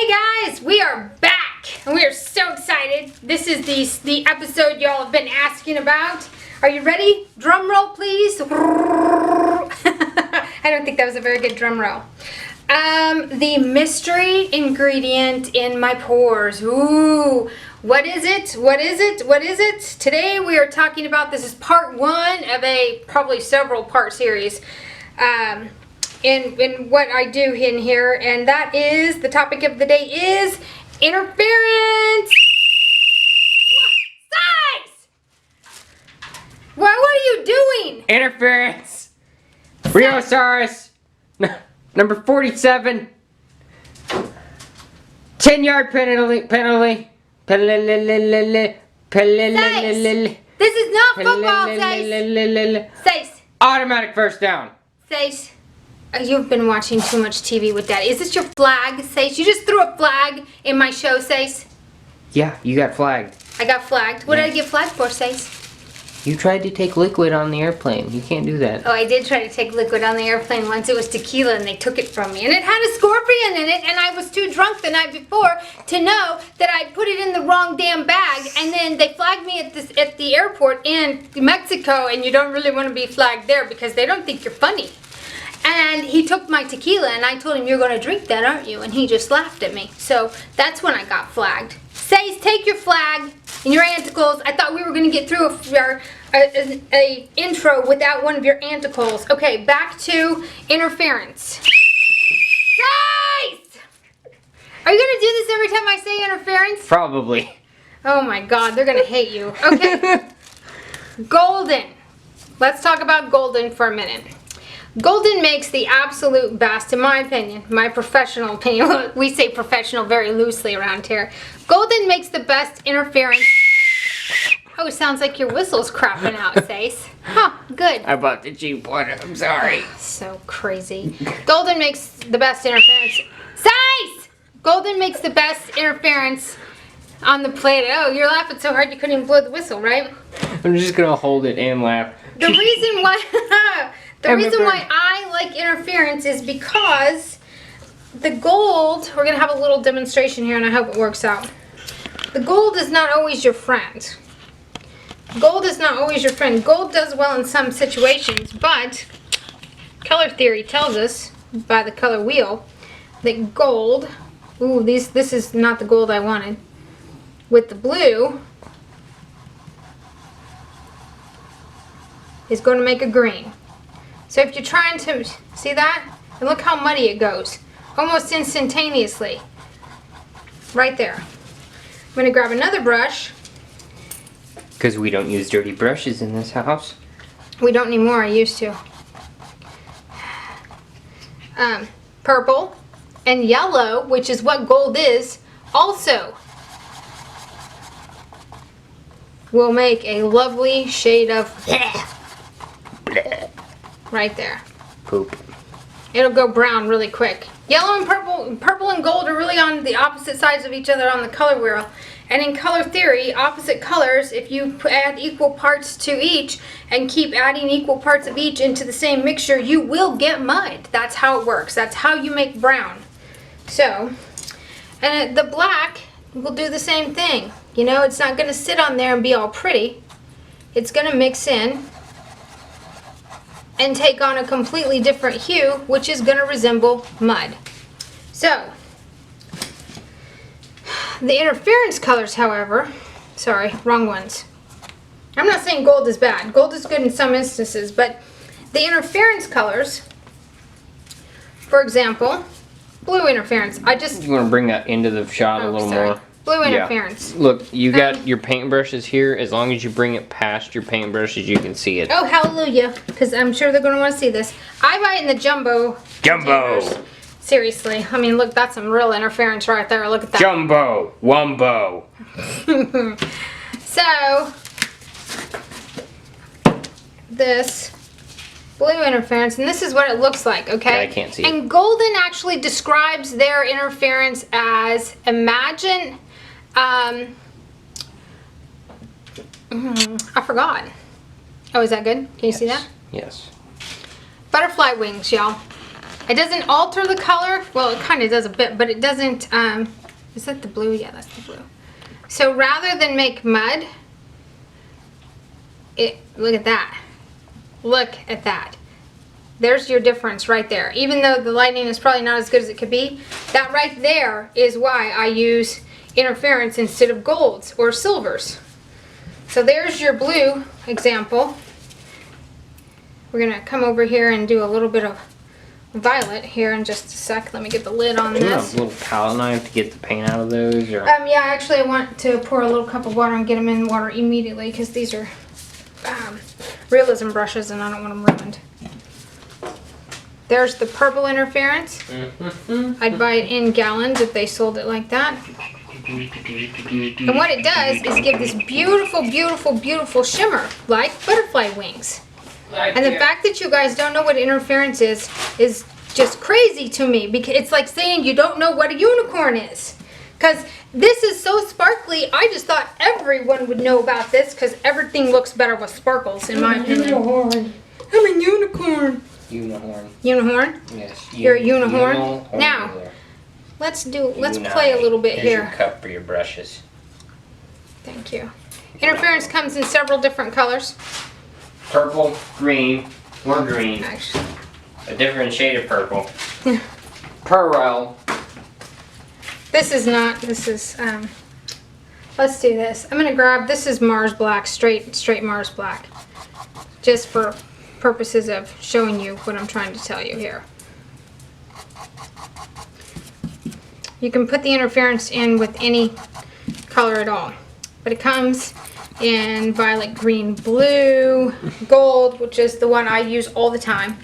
Hey guys, we are back and we are so excited. This is the episode y'all have been asking about. Are you ready? Drum roll, please. I don't think that was a very good drum roll. The mystery ingredient in my pores. Ooh, what is it? What is it? What is it? Today we are talking about, this is part one of a probably several part series. In what I do in here, and that is, the topic of the day is interference. Sace! What are you doing? Interference. Rio Saress. Number 47. 10-yard penalty. Sace. This is not football, Sace. Sace. Automatic first down. Sace. You've been watching too much TV with Daddy. Is this your flag, Sace? You just threw a flag in my show, Sace. Yeah, you got flagged. I got flagged. What did I get flagged for, Sace? You tried to take liquid on the airplane. You can't do that. Oh, I did try to take liquid on the airplane once. It was tequila and they took it from me. And it had a scorpion in it, and I was too drunk the night before to know that I put it in the wrong damn bag. And then they flagged me at the airport in Mexico, and you don't really want to be flagged there because they don't think you're funny. And he took my tequila, and I told him, "You're going to drink that, aren't you?" And he just laughed at me. So that's when I got flagged. Sace, take your flag and your anticles. I thought we were going to get through a intro without one of your anticles. Okay, back to interference. Sace! Are you going to do this every time I say interference? Probably. Oh my God, they're going to hate you. Okay. Golden. Let's talk about golden for a minute. Golden makes the absolute best, in my opinion, my professional opinion. We say professional very loosely around here. Golden makes the best interference. Oh, it sounds like your whistle's crapping out, Sace. Huh, good. I bought the cheap one. I'm sorry. So crazy. Golden makes the best interference. Sace! Golden makes the best interference on the plate. Oh, you're laughing so hard you couldn't even blow the whistle, right? I'm just going to hold it and laugh. The reason why... The reason why I like interference is because the gold, we're going to have a little demonstration here and I hope it works out. The gold is not always your friend. Gold is not always your friend. Gold does well in some situations, but color theory tells us, by the color wheel, that gold, ooh, this is not the gold I wanted, with the blue is going to make a green. So if you're trying to, see that? And look how muddy it goes. Almost instantaneously. Right there. I'm going to grab another brush. Because we don't use dirty brushes in this house. We don't need more, I used to. Purple and yellow, which is what gold is, also will make a lovely shade of right there. Poop. It'll go brown really quick. Yellow and purple and gold are really on the opposite sides of each other on the color wheel. And in color theory, opposite colors, if you add equal parts to each and keep adding equal parts of each into the same mixture, you will get mud. That's how it works. That's how you make brown. So, and the black will do the same thing. You know, it's not going to sit on there and be all pretty. It's going to mix in and take on a completely different hue, which is going to resemble mud. So, the interference colors, however, sorry, wrong ones. I'm not saying gold is bad. Gold is good in some instances, but the interference colors, for example, blue interference. You want to bring that into the shot a little more? Blue interference. Yeah. Look, you got your paintbrushes here. As long as you bring it past your paintbrushes, you can see it. Oh, hallelujah. Because I'm sure they're going to want to see this. I buy it in the jumbo. Jumbo. Containers. Seriously. I mean, look, that's some real interference right there. Look at that. Jumbo. Wumbo. So, this blue interference, and this is what it looks like, okay? Yeah, I can't see it. And golden actually describes their interference as, imagine, I forgot. Oh, is that good? Can you see that? Yes. Butterfly wings, y'all. It doesn't alter the color. Well, it kind of does a bit, but it doesn't, is that the blue? Yeah, that's the blue. So rather than make mud, look at that. Look at that. There's your difference right there. Even though the lighting is probably not as good as it could be, that right there is why I use interference instead of golds or silvers. So there's your blue example. We're gonna come over here and do a little bit of violet here in just a sec. Let me get the lid on Do you have this. a little palette knife to get the paint out of those? Or? Yeah, actually I want to pour a little cup of water and get them in water immediately because these are realism brushes and I don't want them ruined. There's the purple interference. I'd buy it in gallons if they sold it like that. And what it does is give this beautiful, beautiful, beautiful shimmer like butterfly wings. And the fact that you guys don't know what interference is just crazy to me because it's like saying you don't know what a unicorn is. Because this is so sparkly, I just thought everyone would know about this because everything looks better with sparkles in my opinion. Unicorn. I'm a unicorn. Unicorn. Unicorn? Yes. You're a unicorn? Now, let's play a little bit Here's here. Your cup for your brushes. Thank you. Interference comes in several different colors. Purple, green, or green. Actually, A different shade of purple. Pearl. this is, let's do this. I'm gonna grab, this is Mars Black, straight Mars Black. Just for purposes of showing you what I'm trying to tell you here. You can put the interference in with any color at all, but it comes in violet, green, blue, gold, which is the one I use all the time.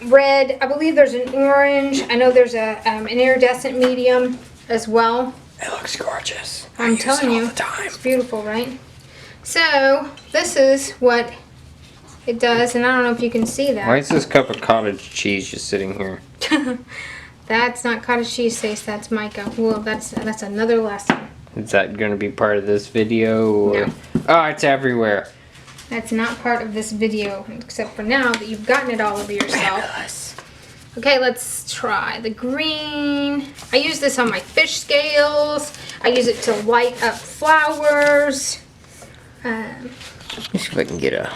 Red, I believe there's an orange. I know there's an iridescent medium as well. It looks gorgeous. I'm telling you, it's beautiful, right? So this is what it does, and I don't know if you can see that. Why is this cup of cottage cheese just sitting here? That's not cottage cheese, Sace, that's mica. Well, that's another lesson. Is that going to be part of this video? Or? No. Oh, it's everywhere. That's not part of this video, except for now that you've gotten it all over yourself. Okay, let's try the green. I use this on my fish scales. I use it to light up flowers. Let me see if I can get a...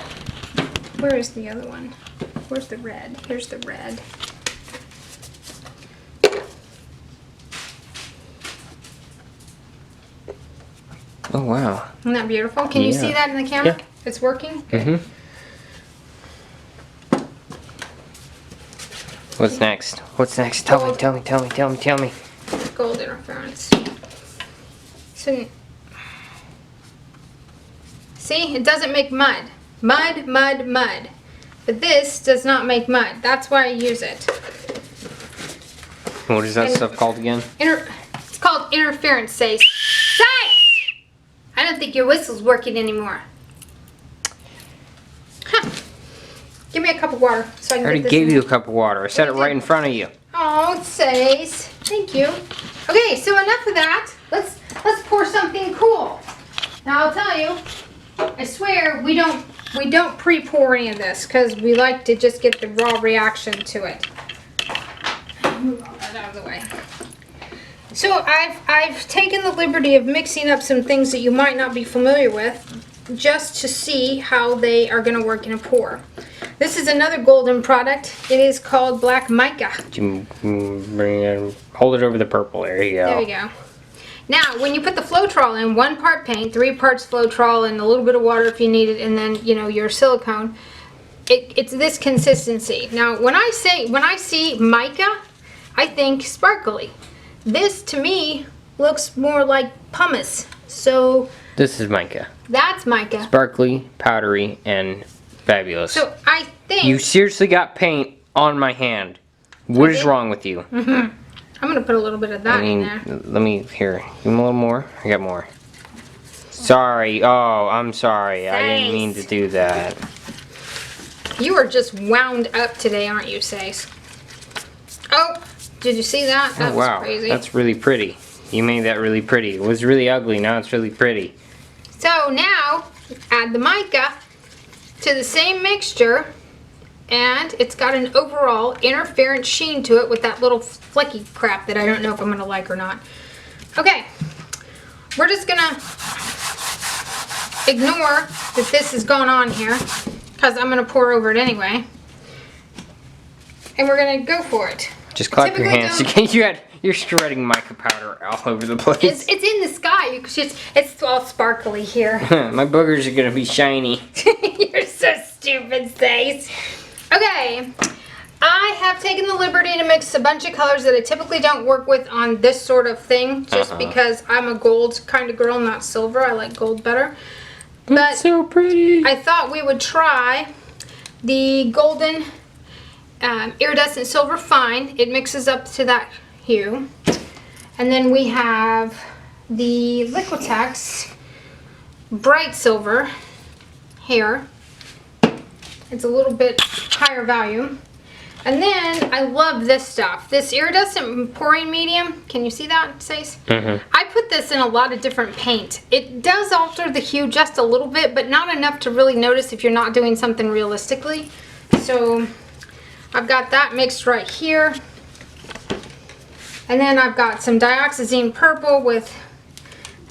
Where is the other one? Where's the red? Here's the red. Oh, wow. Isn't that beautiful? Can you Yeah. see that in the camera? Yeah. It's working? Mm-hmm. What's next? What's next? Tell me. Gold interference. So, see, it doesn't make mud. Mud. But this does not make mud. That's why I use it. What is that stuff called again? It's called interference, Sace. Sace! I don't think your whistle's working anymore. Huh. Give me a cup of water so I can I already get this gave in. you a cup of water. I set it right in front of you. Oh, Sace. Thank you. Okay, so enough of that. Let's pour something cool. Now I'll tell you, I swear we don't pre-pour any of this because we like to just get the raw reaction to it. Move all that out of the way. So I've taken the liberty of mixing up some things that you might not be familiar with just to see how they are going to work in a pour. This is another golden product. It is called black mica. Hold it over the purple. There you go. There we go. Now, when you put the Floetrol in, 1 part paint, 3 parts Floetrol, and a little bit of water if you need it, and then, you know, your silicone, it's this consistency. Now, when I see mica, I think sparkly. This, to me, looks more like pumice. So, This is mica. that's mica. Sparkly, powdery, and fabulous. So, I think... You seriously got paint on my hand. What is wrong with you? I'm going to put a little bit of that in there. Let me, here, give me a little more. I got more. Sorry. Oh, I'm sorry. I didn't mean to do that. You are just wound up today, aren't you, Sace? Oh, did you see that? That Oh, was wow. crazy. That's really pretty. You made that really pretty. It was really ugly. Now it's really pretty. So now, add the mica to the same mixture and it's got an overall interference sheen to it with that little flecky crap that I don't know if I'm going to like or not. Okay, we're just going to ignore that this is going on here because I'm going to pour over it anyway. And we're going to go for it. Just clap your hands. You're shredding mica powder all over the place. It's in the sky. It's all sparkly here. My boogers are gonna be shiny. You're so stupid, Sace. Okay, I have taken the liberty to mix a bunch of colors that I typically don't work with on this sort of thing, just because I'm a gold kind of girl, not silver. I like gold better. But that's so pretty. I thought we would try the golden iridescent silver fine. It mixes up to that hue. And then we have the Liquitex bright silver here. It's a little bit higher value. And then I love this stuff. This iridescent pouring medium. Can you see that, Sace? I put this in a lot of different paint. It does alter the hue just a little bit, but not enough to really notice if you're not doing something realistically. So I've got that mixed right here. And then I've got some dioxazine purple with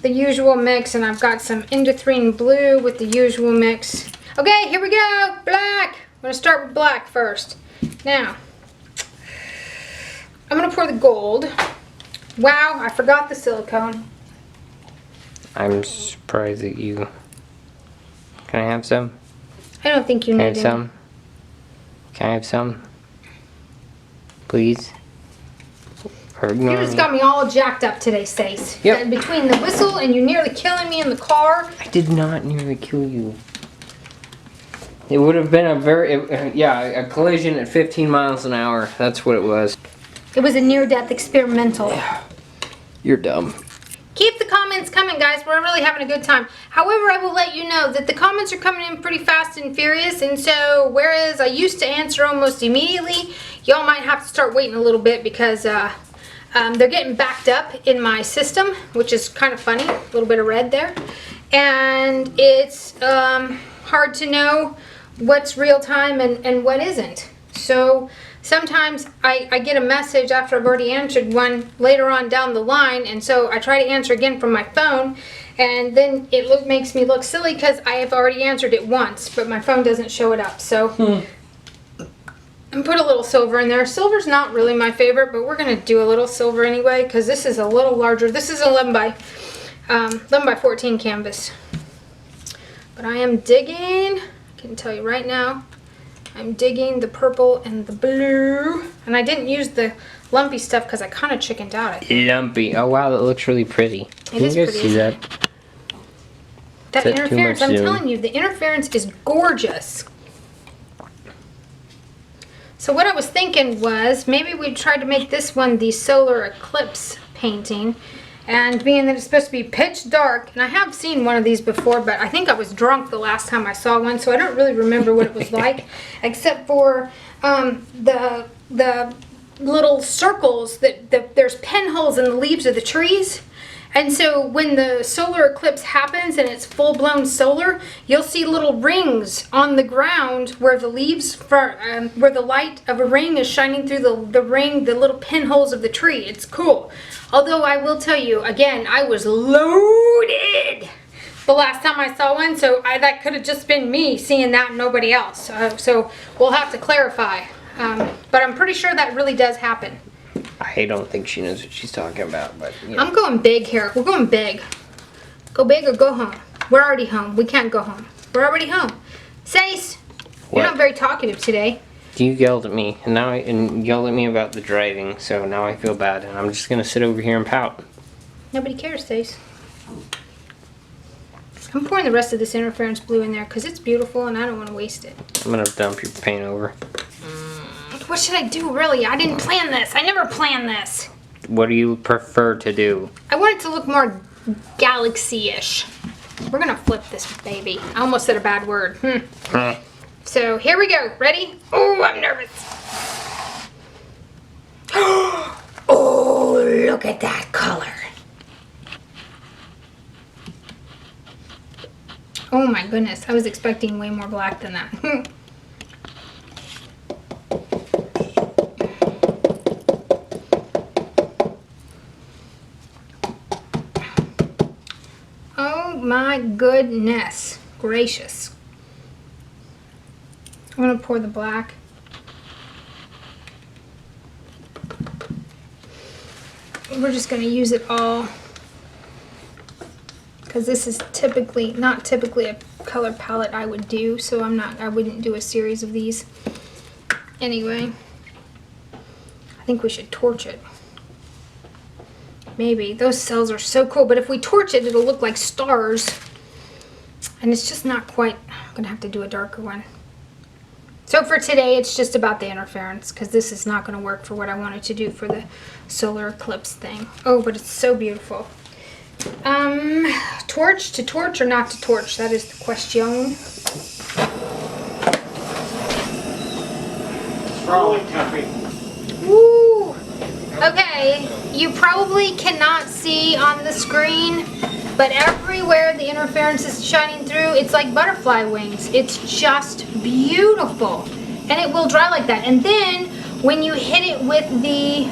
the usual mix, and I've got some indanthrene blue with the usual mix. Okay, here we go. Black. I'm going to start with black first. Now, I'm going to pour the gold. Wow, I forgot the silicone. I'm surprised at you. Can I have some? I don't think you need Can I have some? Can I have some? Please? You just got me all jacked up today, Sace. Yep. And between the whistle and you nearly killing me in the car. I did not nearly kill you. It would have been a collision at 15 miles an hour. That's what it was. It was a near-death experimental. You're dumb. Keep the comments coming, guys. We're really having a good time. However, I will let you know that the comments are coming in pretty fast and furious, and so whereas I used to answer almost immediately, y'all might have to start waiting a little bit because they're getting backed up in my system, which is kind of funny. A little bit of red there. And it's hard to know what's real time and what isn't. So sometimes I get a message after I've already answered one later on down the line, and so I try to answer again from my phone, and then it makes me look silly because I have already answered it once, but my phone doesn't show it up. So and put a little silver in there. Silver's not really my favorite, but we're going to do a little silver anyway because this is a little larger. This is 11 by 14 canvas. But I am digging, I can tell you right now, I'm digging the purple and the blue. And I didn't use the lumpy stuff because I kind of chickened out, I think. Lumpy. Oh wow, that looks really pretty. It is pretty. See that? That interference, I'm telling you, the interference is gorgeous. So what I was thinking was maybe we tried to make this one the solar eclipse painting, and being that it's supposed to be pitch dark, and I have seen one of these before, but I think I was drunk the last time I saw one, so I don't really remember what it was like, except for the little circles that there's pinholes in the leaves of the trees. And so when the solar eclipse happens and it's full-blown solar, you'll see little rings on the ground where the leaves, where the light of a ring is shining through the ring, the little pinholes of the tree. It's cool. Although I will tell you, again, I was loaded the last time I saw one, so that could have just been me seeing that and nobody else. So we'll have to clarify. But I'm pretty sure that really does happen. I don't think she knows what she's talking about, but yeah. I'm going big here. We're going big. Go big or go home. We're already home. We can't go home. We're already home. Sace, you're not very talkative today. You yelled at me, and yelled at me about the driving, so now I feel bad, and I'm just gonna sit over here and pout. Nobody cares, Sace. I'm pouring the rest of this interference blue in there because it's beautiful and I don't want to waste it. I'm gonna dump your paint over. What should I do, really? I didn't plan this. I never planned this. What do you prefer to do? I want it to look more galaxy-ish. We're going to flip this baby. I almost said a bad word. So, here we go. Ready? Oh, I'm nervous. Oh, look at that color. Oh, my goodness. I was expecting way more black than that. my goodness gracious. I'm gonna pour the black. We're just gonna use it all because this is not typically a color palette I would do, so I wouldn't do a series of these. Anyway, I think we should torch it. Maybe. Those cells are so cool, but if we torch it, it'll look like stars. And it's just not quite, I'm gonna have to do a darker one. So for today, it's just about the interference, because this is not gonna work for what I wanted to do for the solar eclipse thing. Oh, but it's so beautiful. Torch to torch or not to torch? That is the question. Rolling Tuffy. Woo! Okay, you probably cannot see on the screen, but everywhere the interference is shining through, it's like butterfly wings. It's just beautiful. And it will dry like that. And then when you hit it with the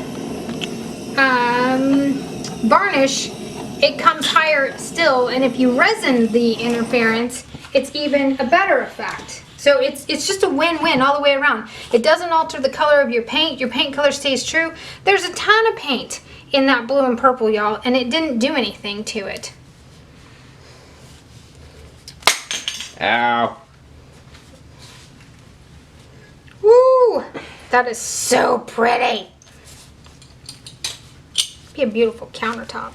varnish, it comes higher still. And if you resin the interference, it's even a better effect. So it's just a win-win all the way around. It doesn't alter the color of your paint. Your paint color stays true. There's a ton of paint in that blue and purple, y'all, and it didn't do anything to it. Ow. Woo! That is so pretty. Be a beautiful countertop.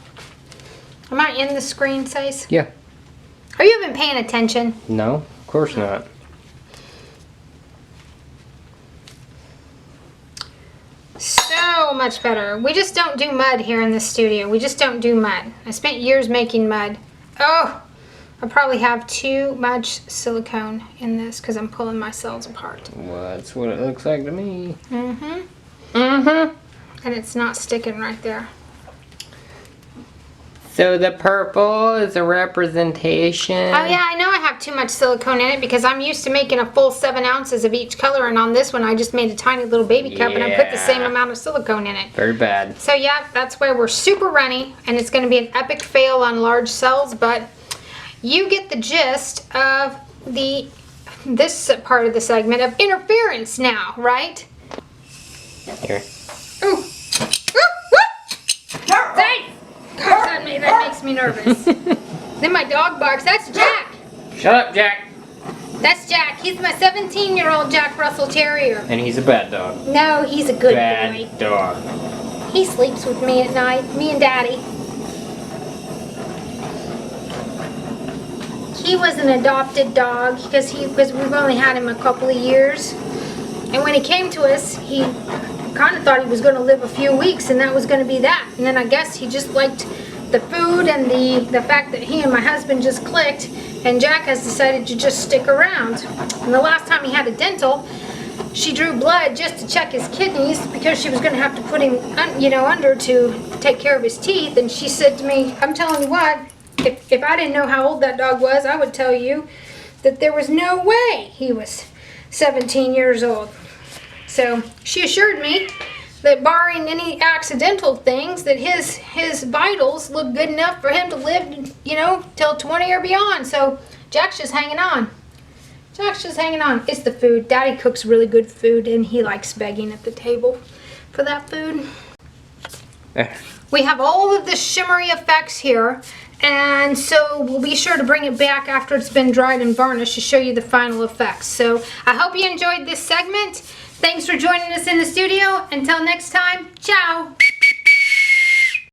Am I in the screen, Sace? Yeah. Are you even paying attention? No, of course not. So much better. We just don't do mud here in the studio. We just don't do mud. I spent years making mud. Oh, I probably have too much silicone in this because I'm pulling my cells apart. Well, that's what it looks like to me. Mm-hmm. Mm-hmm. And it's not sticking right there. So the purple is a representation. Oh yeah, I know I have too much silicone in it because I'm used to making a full 7 ounces of each color, and on this one I just made a tiny little baby cup and I put the same amount of silicone in it. Very bad. So yeah, that's why we're super runny, and it's going to be an epic fail on large cells, but you get the gist of this part of the segment of interference now, right? Here. Ooh. Safe! Gosh, that makes me nervous. Then my dog barks. That's Jack. Shut up, Jack. That's Jack. He's my 17-year-old Jack Russell Terrier. And he's a bad dog. No, he's a good boy. Bad dog. He sleeps with me at night. Me and Daddy. He was an adopted dog because we've only had him a couple of years. And when he came to us, he kind of thought he was going to live a few weeks, and that was going to be that. And then I guess he just liked the food and the fact that he and my husband just clicked, and Jack has decided to just stick around. And the last time he had a dental, she drew blood just to check his kidneys because she was going to have to put him, under to take care of his teeth. And she said to me, I'm telling you what, if I didn't know how old that dog was, I would tell you that there was no way he was 17 years old. So she assured me that barring any accidental things, that his vitals look good enough for him to live, till 20 or beyond. So Jack's just hanging on. Jack's just hanging on. It's the food. Daddy cooks really good food, and he likes begging at the table for that food. We have all of the shimmery effects here, and so we'll be sure to bring it back after it's been dried and varnished to show you the final effects. So I hope you enjoyed this segment. Thanks for joining us in the studio. Until next time, ciao.